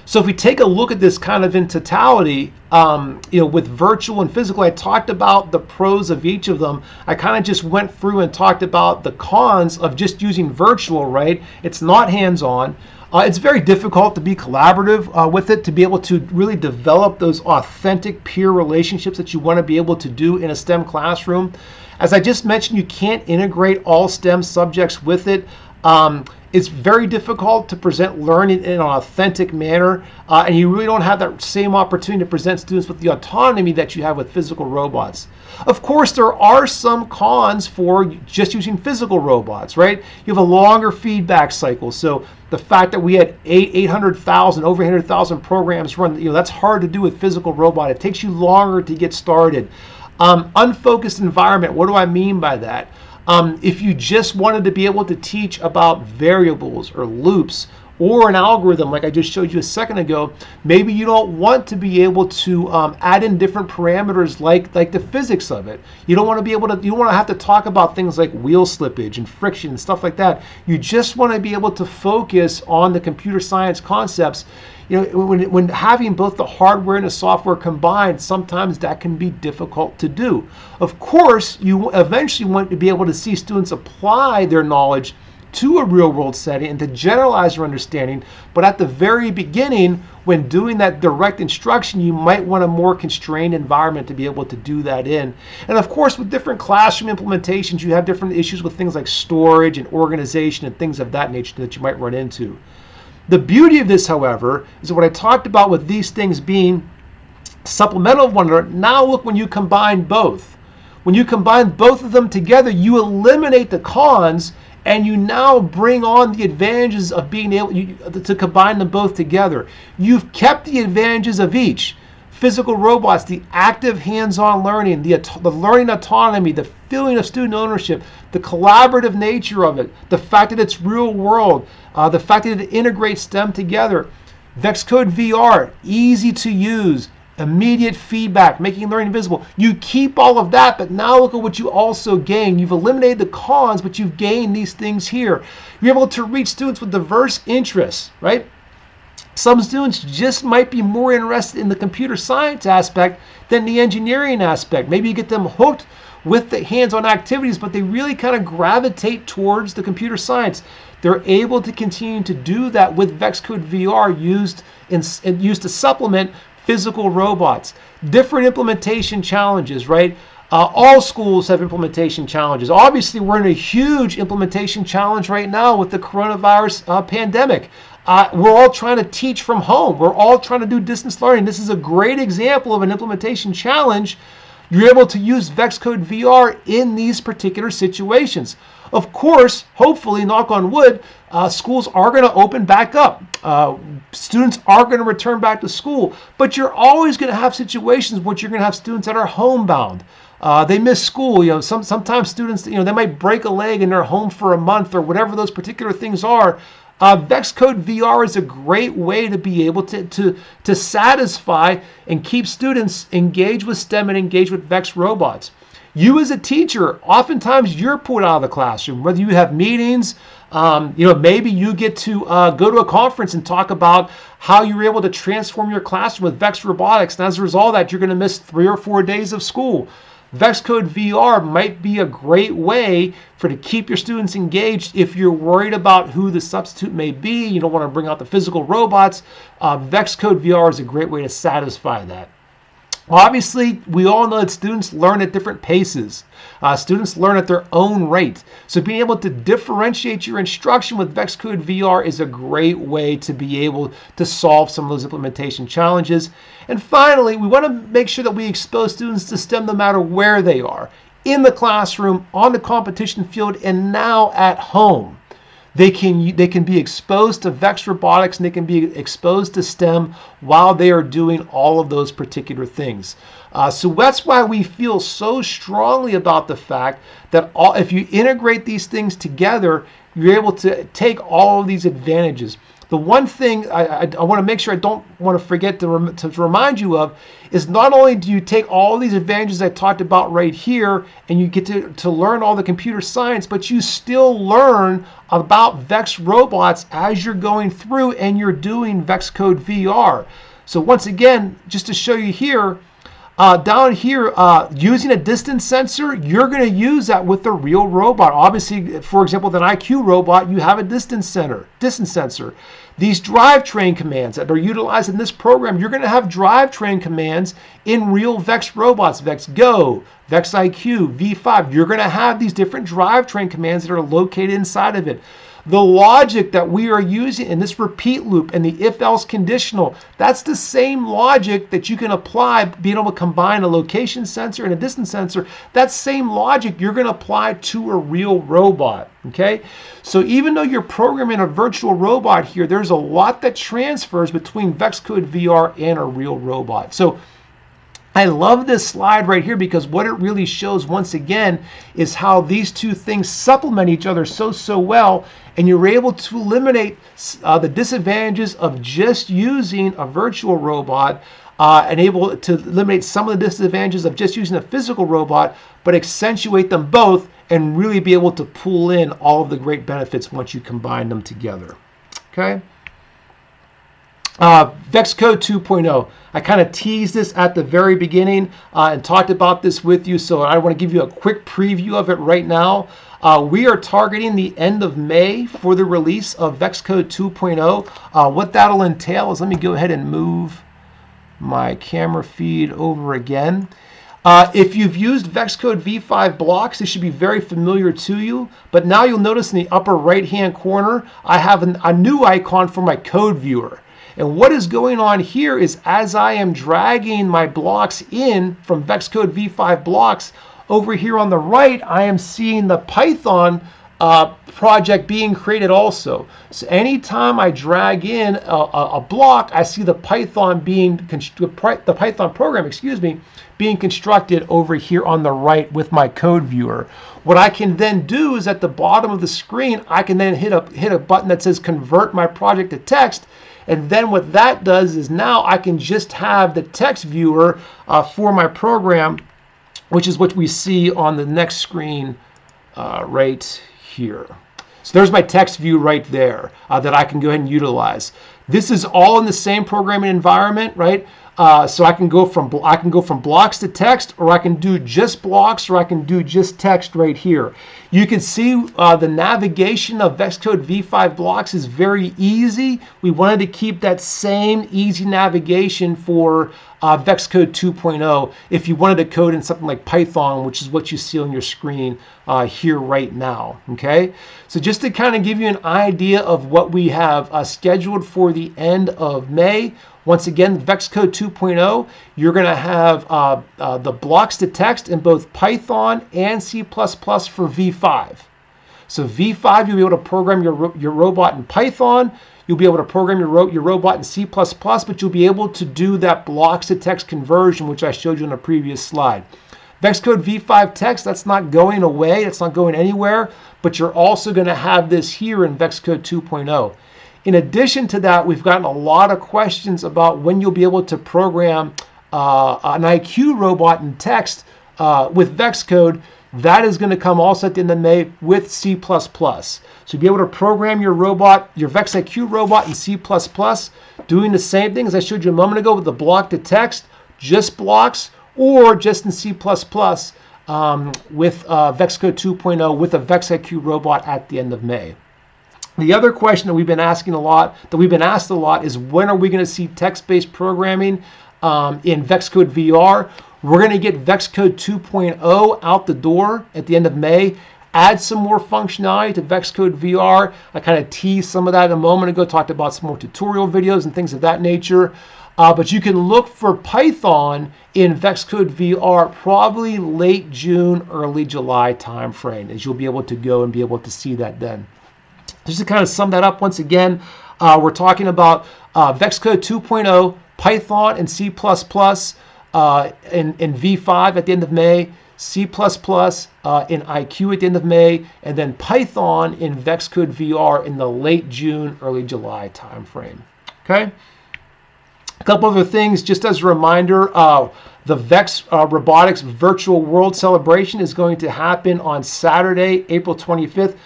So if we take a look at this kind of in totality, with virtual and physical, I talked about the pros of each of them. I kind of just went through and talked about the cons of just using virtual, right? It's not hands-on. It's very difficult to be collaborative with it, to be able to really develop those authentic peer relationships that you want to be able to do in a STEM classroom. As I just mentioned, you can't integrate all STEM subjects with it. It's very difficult to present learning in an authentic manner, and you really don't have that same opportunity to present students with the autonomy that you have with physical robots. Of course, there are some cons for just using physical robots, right? You have a longer feedback cycle. So the fact that we had over 800,000 programs run, that's hard to do with physical robot. It takes you longer to get started. Unfocused environment, what do I mean by that? If you just wanted to be able to teach about variables or loops or an algorithm like I just showed you a second ago, maybe you don't want to be able to add in different parameters like the physics of it. You don't want to have to talk about things like wheel slippage and friction and stuff like that. You just want to be able to focus on the computer science concepts. When having both the hardware and the software combined, sometimes that can be difficult to do. Of course, you eventually want to be able to see students apply their knowledge to a real-world setting and to generalize your understanding. But at the very beginning, when doing that direct instruction, you might want a more constrained environment to be able to do that in. And of course, with different classroom implementations, you have different issues with things like storage and organization and things of that nature that you might run into. The beauty of this, however, is that what I talked about with these things being supplemental of one another. Now look, when you combine both. When you combine both of them together, you eliminate the cons and you now bring on the advantages of being able to combine them both together. You've kept the advantages of each. Physical robots, the active hands-on learning, the learning autonomy, the feeling of student ownership, the collaborative nature of it, the fact that it's real world, the fact that it integrates them together. VexCode VR, easy to use, immediate feedback, making learning visible. You keep all of that, but now look at what you also gain. You've eliminated the cons, but you've gained these things here. You're able to reach students with diverse interests, right? Some students just might be more interested in the computer science aspect than the engineering aspect. Maybe you get them hooked with the hands-on activities, but they really kind of gravitate towards the computer science. They're able to continue to do that with VexCode VR used to supplement physical robots. Different implementation challenges, right? All schools have implementation challenges. Obviously, we're in a huge implementation challenge right now with the coronavirus pandemic. We're all trying to teach from home. We're all trying to do distance learning. This is a great example of an implementation challenge. You're able to use VexCode VR in these particular situations. Of course, hopefully, knock on wood, schools are going to open back up. Students are going to return back to school, but you're always going to have situations where you're going to have students that are homebound. They miss school. Sometimes students, they might break a leg and they're home for a month or whatever those particular things are. VexCode VR is a great way to be able to satisfy and keep students engaged with STEM and engaged with Vex robots. You as a teacher, oftentimes you're pulled out of the classroom, whether you have meetings, maybe you get to go to a conference and talk about how you were able to transform your classroom with Vex robotics. And as a result of that, you're going to miss 3 or 4 days of school. VexCode VR might be a great way to keep your students engaged if you're worried about who the substitute may be. You don't want to bring out the physical robots. VexCode VR is a great way to satisfy that. Obviously, we all know that students learn at different paces. Students learn at their own rate. So being able to differentiate your instruction with VexCode VR is a great way to be able to solve some of those implementation challenges. And finally, we want to make sure that we expose students to STEM no matter where they are, in the classroom, on the competition field, and now at home. They can be exposed to Vex robotics and they can be exposed to STEM while they are doing all of those particular things. So that's why we feel so strongly about the fact that if you integrate these things together, you're able to take all of these advantages. The one thing I want to make sure I don't want to forget to remind you of is not only do you take all these advantages I talked about right here and you get to learn all the computer science, but you still learn about Vex robots as you're going through and you're doing VexCode VR. So once again, just to show you here, down here, using a distance sensor, you're going to use that with a real robot. Obviously, for example, with an IQ robot, you have a distance sensor. These drivetrain commands that are utilized in this program, you're going to have drivetrain commands in real Vex robots, Vex Go, Vex IQ, V5. You're going to have these different drivetrain commands that are located inside of it. The logic that we are using in this repeat loop and the if-else conditional, that's the same logic that you can apply, being able to combine a location sensor and a distance sensor. That same logic you're going to apply to a real robot, okay? So even though you're programming a virtual robot here, there's a lot that transfers between VexCode VR and a real robot. So I love this slide right here because what it really shows once again is how these two things supplement each other so well, and you're able to eliminate the disadvantages of just using a virtual robot and able to eliminate some of the disadvantages of just using a physical robot, but accentuate them both and really be able to pull in all of the great benefits once you combine them together. Okay. VexCode 2.0. I kind of teased this at the very beginning and talked about this with you, so I want to give you a quick preview of it right now. We are targeting the end of May for the release of VexCode 2.0. What that'll entail is, let me go ahead and move my camera feed over again. If you've used VexCode V5 blocks, this should be very familiar to you, but now you'll notice in the upper right-hand corner, I have a new icon for my code viewer. And what is going on here is as I am dragging my blocks in from VexCode V5 blocks, over here on the right, I am seeing the Python project being created also. So anytime I drag in a block, I see the Python program, being constructed over here on the right with my code viewer. What I can then do is at the bottom of the screen, I can then hit a button that says convert my project to text. And then what that does is now I can just have the text viewer for my program, which is what we see on the next screen right here. So there's my text view right there that I can go ahead and utilize. This is all in the same programming environment, right? So I can go from blocks to text, or I can do just blocks, or I can do just text right here. You can see the navigation of VEX Code V5 blocks is very easy. We wanted to keep that same easy navigation for VEX Code 2.0 if you wanted to code in something like Python, which is what you see on your screen here right now. Okay, so just to kind of give you an idea of what we have scheduled for the end of May. Once again, VEX Code 2.0, you're going to have the blocks to text in both Python and C++ for V5. So V5, you'll be able to program your robot in Python. You'll be able to program your robot in C++, but you'll be able to do that blocks to text conversion, which I showed you in a previous slide. VEX Code V5 text, that's not going away. It's not going anywhere, but you're also going to have this here in VEX Code 2.0. In addition to that, we've gotten a lot of questions about when you'll be able to program an IQ robot in text with VEX Code. That is going to come also at the end of May with C++. So you'll be able to program your robot, your VEX IQ robot in C++, doing the same thing as I showed you a moment ago with the block to text, just blocks, or just in C++ with VEX Code 2.0 with a VEX IQ robot at the end of May. The other question that we've been asked a lot, is when are we going to see text-based programming in VEX Code VR? We're going to get VEX Code 2.0 out the door at the end of May. Add some more functionality to VEX Code VR. I kind of teased some of that a moment ago, talked about some more tutorial videos and things of that nature. But you can look for Python in VEX Code VR probably late June, early July timeframe, as you'll be able to go and be able to see that then. Just to kind of sum that up once again, we're talking about VEX Code 2.0, Python and C++ in V5 at the end of May, C++ in IQ at the end of May, and then Python in VEX Code VR in the late June, early July timeframe. Okay? A couple other things, just as a reminder, the VEX Robotics Virtual World Celebration is going to happen on Saturday, April 25th,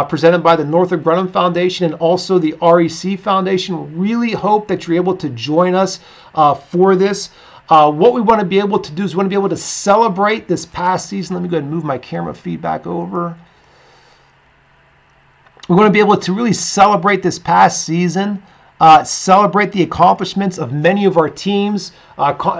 presented by the Northrop Grumman Foundation and also the REC Foundation. Really hope that you're able to join us for this. What we want to be able to do is we want to be able to celebrate this past season. Let me go ahead and move my camera feedback over. We want to be able to really celebrate this past season. Celebrate the accomplishments of many of our teams,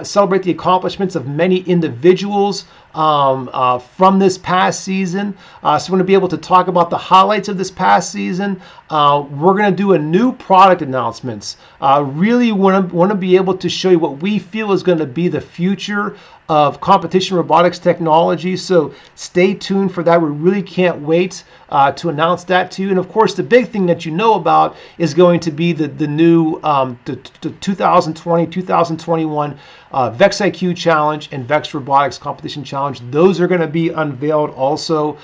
celebrate the accomplishments of many individuals from this past season. So we're going to be able to talk about the highlights of this past season. We're going to do a new product announcements. Really want to be able to show you what we feel is going to be the future of competition robotics technology. So stay tuned for that. We really can't wait to announce that to you. And of course, the big thing that you know about is going to be the new 2020-2021 VEX IQ Challenge and VEX Robotics Competition Challenge. Those are going to be unveiled also.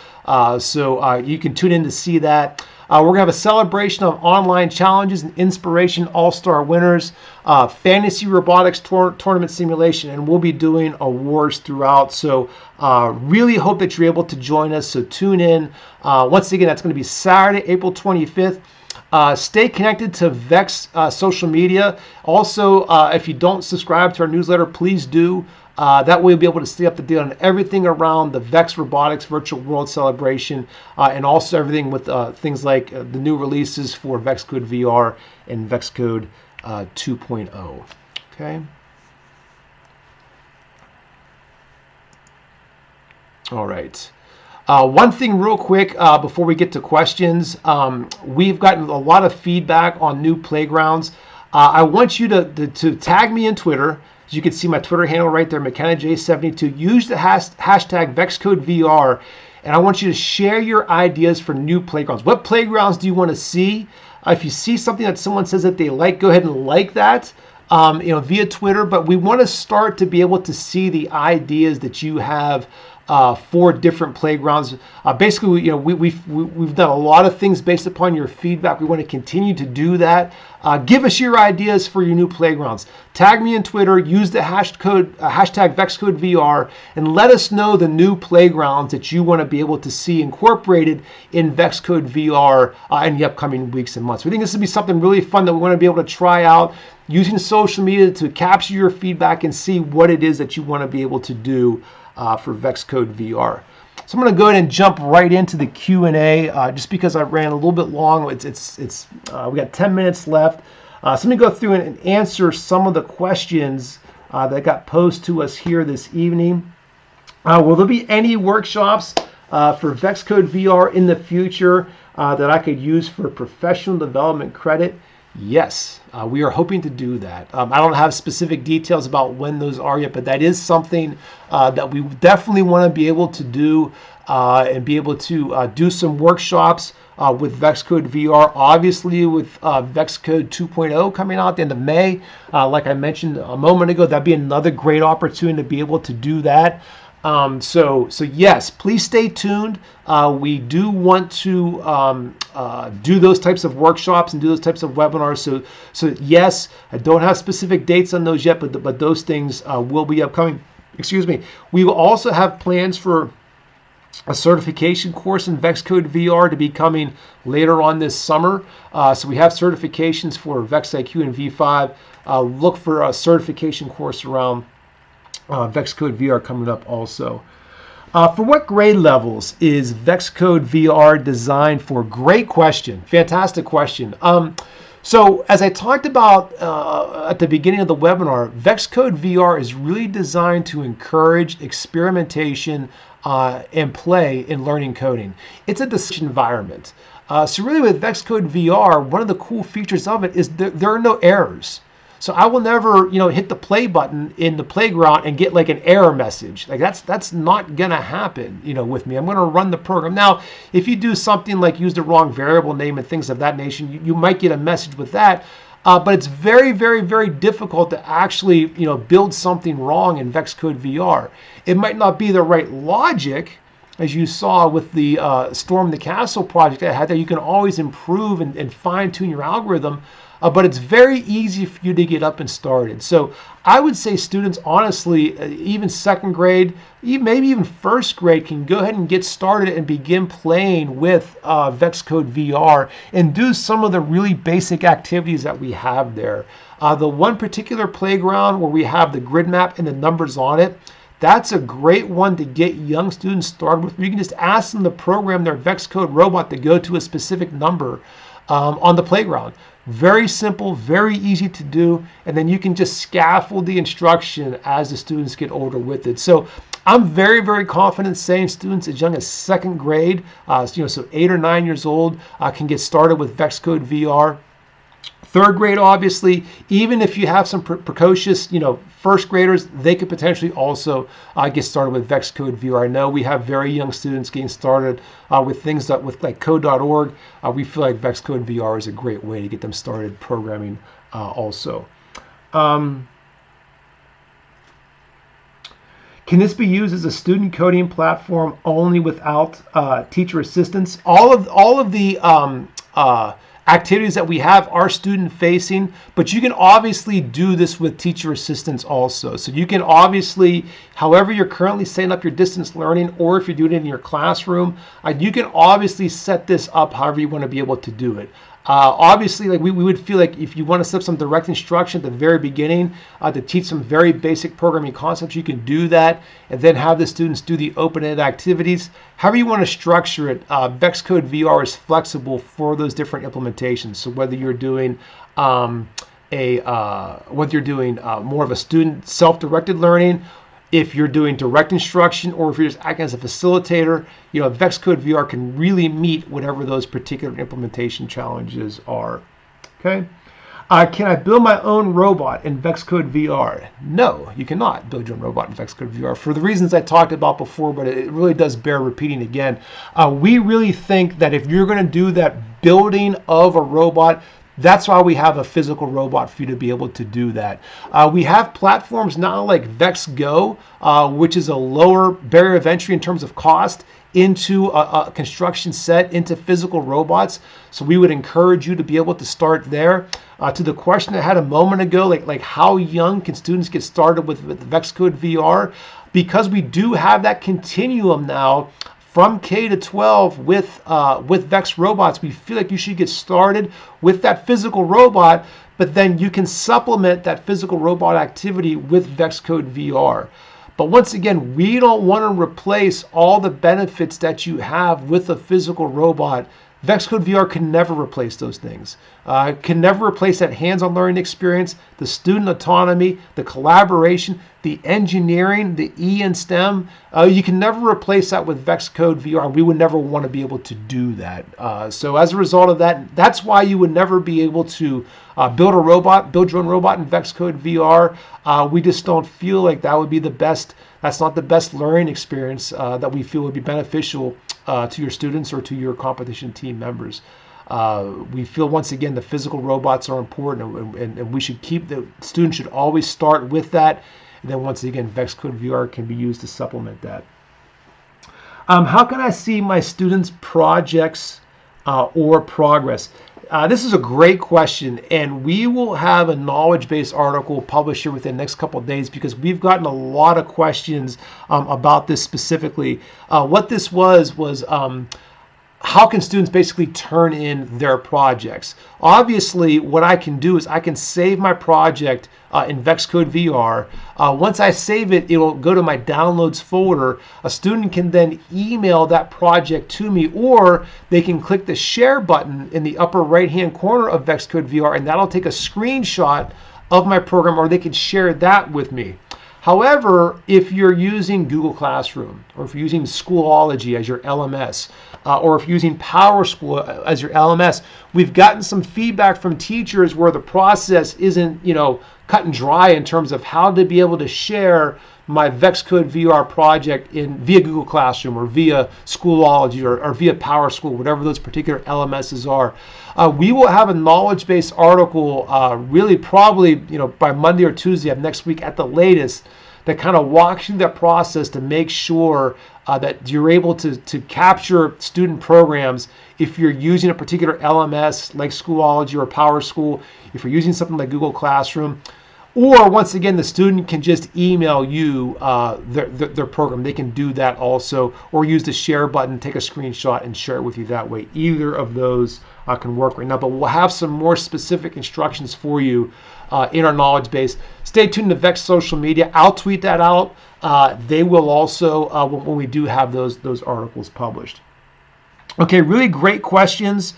So you can tune in to see that. We're going to have a celebration of online challenges and inspiration all-star winners, fantasy robotics tournament simulation, and we'll be doing awards throughout. So really hope that you're able to join us. So tune in. Once again, that's going to be Saturday, April 25th. Stay connected to VEX social media. Also, if you don't subscribe to our newsletter, please do. That way you'll be able to stay up to date on everything around the VEX Robotics Virtual World Celebration and also everything with things like the new releases for VEX Code VR and VEX Code 2.0. Okay. All right. One thing real quick before we get to questions, we've gotten a lot of feedback on new playgrounds. I want you to tag me in Twitter. As you can see my Twitter handle right there, McKennaJ72. Use the hashtag VEXCodeVR and I want you to share your ideas for new playgrounds. What playgrounds do you want to see? If you see something that someone says that they like, go ahead and like that. Via Twitter, but we want to start to be able to see the ideas that you have for different playgrounds. Basically, we've done a lot of things based upon your feedback. We want to continue to do that. Give us your ideas for your new playgrounds. Tag me on Twitter, use the hashtag VexCodeVR, and let us know the new playgrounds that you want to be able to see incorporated in VexCode VR in the upcoming weeks and months. We think this would be something really fun that we want to be able to try out using social media to capture your feedback and see what it is that you want to be able to do for VexCode VR. So I'm going to go ahead and jump right into the Q&A just because I ran a little bit long. We got 10 minutes left. So let me go through and answer some of the questions that got posed to us here this evening. Will there be any workshops for VexCode VR in the future that I could use for professional development credit? Yes, we are hoping to do that. I don't have specific details about when those are yet, but that is something that we definitely want to be able to do and be able to do some workshops with VexCode VR. Obviously, with VexCode 2.0 coming out at the end of May, like I mentioned a moment ago, that'd be another great opportunity to be able to do that. So yes, please stay tuned. We do want to do those types of workshops and do those types of webinars. So yes, I don't have specific dates on those yet, but those things will be upcoming. Excuse me. We will also have plans for a certification course in VexCode VR to be coming later on this summer. So we have certifications for VexIQ and V5. Look for a certification course around VexCode VR coming up also. For what grade levels is VexCode VR designed for? Great question. Fantastic question. So as I talked about at the beginning of the webinar, VexCode VR is really designed to encourage experimentation and play in learning coding. It's a decision environment. So really with VexCode VR, one of the cool features of it is there are no errors. So I will never, hit the play button in the playground and get like an error message. Like that's not gonna happen, with me. I'm gonna run the program. Now, if you do something like use the wrong variable name and things of that nature, you might get a message with that. But it's very, very, very difficult to actually, build something wrong in VexCode VR. It might not be the right logic, as you saw with the Storm the Castle project I had there. You can always improve and fine tune your algorithm. But it's very easy for you to get up and started. So I would say students, honestly, even second grade, maybe even first grade, can go ahead and get started and begin playing with VexCode VR and do some of the really basic activities that we have there. The one particular playground where we have the grid map and the numbers on it, that's a great one to get young students started with. You can just ask them to program their VexCode robot to go to a specific number on the playground. Very simple, very easy to do, and then you can just scaffold the instruction as the students get older with it. So I'm very, very confident saying students as young as second grade, so 8 or 9 years old, can get started with VexCode VR. Third grade, obviously, even if you have some precocious, first graders, they could potentially also get started with VexCode VR. I know we have very young students getting started with things with like code.org. We feel like VexCode VR is a great way to get them started programming also. Can this be used as a student coding platform only without teacher assistance? All of the activities that we have are student facing, but you can obviously do this with teacher assistance also. So you can obviously, however you're currently setting up your distance learning, or if you're doing it in your classroom, you can obviously set this up however you want to be able to do it. Obviously, like we would feel like if you want to set up some direct instruction at the very beginning to teach some very basic programming concepts, you can do that and then have the students do the open-ended activities. However you want to structure it, VexCode VR is flexible for those different implementations. So whether you're doing more of a student self-directed learning, if you're doing direct instruction, or if you're just acting as a facilitator, VexCode VR can really meet whatever those particular implementation challenges are. Okay. Can I build my own robot in VEX-Code VR? No, you cannot build your own robot in VEX-Code VR for the reasons I talked about before, but it really does bear repeating again. We really think that if you're going to do that building of a robot, that's why we have a physical robot for you to be able to do that. We have platforms now like VEX-Go, which is a lower barrier of entry in terms of cost into a construction set, into physical robots. So we would encourage you to be able to start there. To the question I had a moment ago, like how young can students get started with VEX-Code VR? Because we do have that continuum now from K to 12 with VEX robots, we feel like you should get started with that physical robot, but then you can supplement that physical robot activity with VEX-Code VR. But once again, we don't want to replace all the benefits that you have with a physical robot. VEX-Code VR can never replace those things. Can never replace that hands-on learning experience, the student autonomy, the collaboration, the engineering, the E in STEM. You can never replace that with VEX-Code VR, and we would never want to be able to do that. So as a result of that, that's why you would never be able to build your own robot in VEX-Code VR. We just don't feel like that would be the best. That's not the best learning experience that we feel would be beneficial to your students or to your competition team members. We feel, once again, the physical robots are important, and we should the students should always start with that. And then once again, VEX-Code VR can be used to supplement that. How can I see my students' projects or progress? This is a great question, and we will have a knowledge-based article published here within the next couple of days because we've gotten a lot of questions about this specifically. What this was how can students basically turn in their projects? Obviously, what I can do is I can save my project in VEX-Code VR. Once I save it, it will go to my downloads folder. A student can then email that project to me, or they can click the share button in the upper right-hand corner of VEX-Code VR, and that'll take a screenshot of my program, or they can share that with me. However, if you're using Google Classroom, or if you're using Schoology as your LMS, or if you're using PowerSchool as your LMS, we've gotten some feedback from teachers where the process isn't, cut and dry in terms of how to be able to share my VEX-Code VR project via Google Classroom or via Schoology or via PowerSchool, whatever those particular LMSs are. We will have a knowledge-based article really probably by Monday or Tuesday of next week at the latest that kind of walks through that process to make sure that you're able to capture student programs if you're using a particular LMS like Schoology or PowerSchool, if you're using something like Google Classroom. Or once again, the student can just email you their program. They can do that also, or use the share button, take a screenshot, and share it with you that way. Either of those can work right now, but we'll have some more specific instructions for you in our knowledge base. Stay tuned to VEX social media. I'll tweet that out. They will also when we do have those articles published. Okay, really great questions.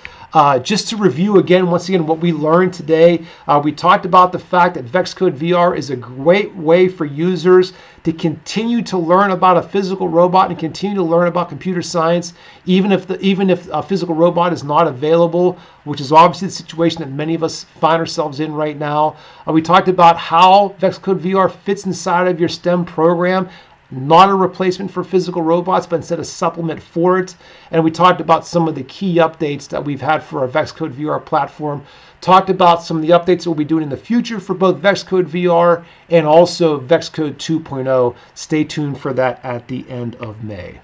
Just to review again, once again, what we learned today, we talked about the fact that VEX-Code VR is a great way for users to continue to learn about a physical robot and continue to learn about computer science, even if a physical robot is not available, which is obviously the situation that many of us find ourselves in right now. We talked about how VEX-Code VR fits inside of your STEM program. Not a replacement for physical robots, but instead a supplement for it. And we talked about some of the key updates that we've had for our VEX-Code VR platform. Talked about some of the updates that we'll be doing in the future for both VEX-Code VR and also VEX-Code 2.0. Stay tuned for that at the end of May.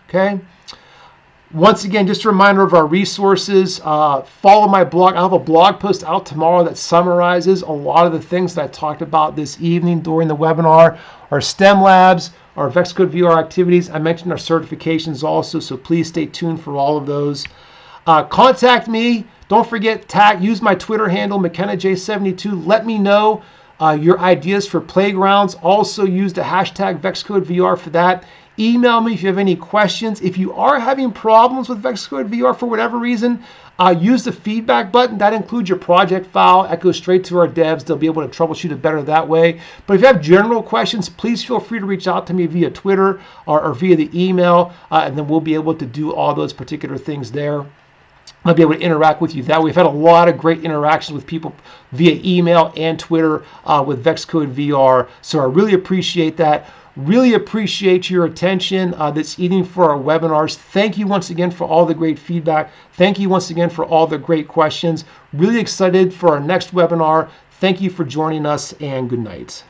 Okay. Once again, just a reminder of our resources. Follow my blog. I'll have a blog post out tomorrow that summarizes a lot of the things that I talked about this evening during the webinar. Our STEM labs, our VEX-Code VR activities. I mentioned our certifications also, so please stay tuned for all of those. Contact me. Don't forget, use my Twitter handle, McKennaJ72. Let me know your ideas for playgrounds. Also use the hashtag VEX-Code VR for that. Email me if you have any questions. If you are having problems with VEX-Code VR for whatever reason, use the feedback button. That includes your project file. That goes straight to our devs. They'll be able to troubleshoot it better that way. But if you have general questions, please feel free to reach out to me via Twitter or via the email, and then we'll be able to do all those particular things there. I'll be able to interact with you that way. We've had a lot of great interactions with people via email and Twitter with VexCode VR. So I really appreciate that. Really appreciate your attention this evening for our webinars. Thank you once again for all the great feedback. Thank you once again for all the great questions. Really excited for our next webinar. Thank you for joining us, and good night.